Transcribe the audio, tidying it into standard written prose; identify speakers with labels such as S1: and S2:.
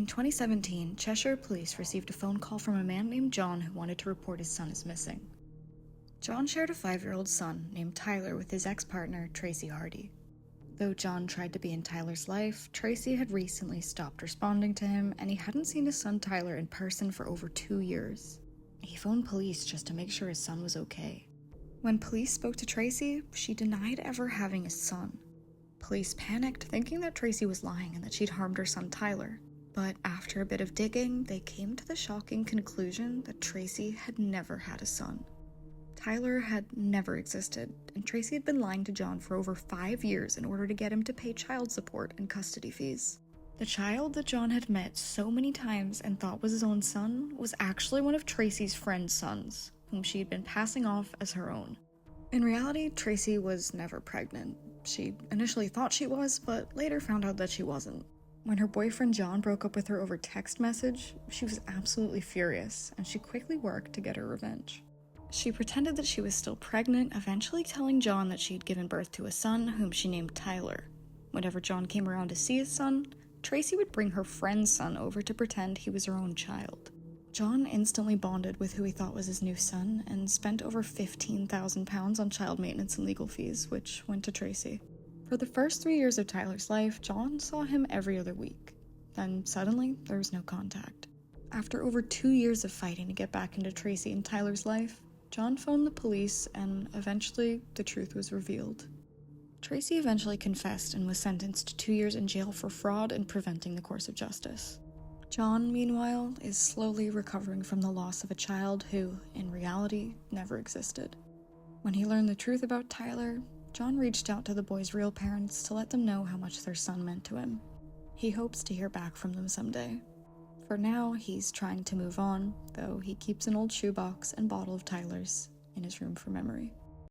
S1: 2017, Cheshire police received a phone call from a man named John who wanted to report his son as missing. John shared a 5-year-old son named Tyler with his ex-partner, Tracy Hardy. Though John tried to be in Tyler's life, Tracy had recently stopped responding to him, and he hadn't seen his son Tyler in person for over 2 years. He phoned police just to make sure his son was okay. When police spoke to Tracy, she denied ever having a son. Police panicked, thinking that Tracy was lying and that she'd harmed her son Tyler. But after a bit of digging, they came to the shocking conclusion that Tracy had never had a son. Tyler had never existed, and Tracy had been lying to John for over 5 years in order to get him to pay child support and custody fees. The child that John had met so many times and thought was his own son was actually one of Tracy's friend's sons, whom she had been passing off as her own. In reality, Tracy was never pregnant. She initially thought she was, but later found out that she wasn't. When her boyfriend John broke up with her over text message, she was absolutely furious, and she quickly worked to get her revenge. She pretended that she was still pregnant, eventually telling John that she had given birth to a son whom she named Tyler. Whenever John came around to see his son, Tracy would bring her friend's son over to pretend he was her own child. John instantly bonded with who he thought was his new son and spent over £15,000 on child maintenance and legal fees, which went to Tracy. For the first 3 years of Tyler's life, John saw him every other week. Then suddenly, there was no contact. After over 2 years of fighting to get back into Tracy and Tyler's life, John phoned the police, and eventually the truth was revealed. Tracy eventually confessed and was sentenced to 2 years in jail for fraud and preventing the course of justice. John, meanwhile, is slowly recovering from the loss of a child who, in reality, never existed. When he learned the truth about Tyler, John reached out to the boy's real parents to let them know how much their son meant to him. He hopes to hear back from them someday. For now, he's trying to move on, though he keeps an old shoebox and bottle of Tyler's in his room for memory.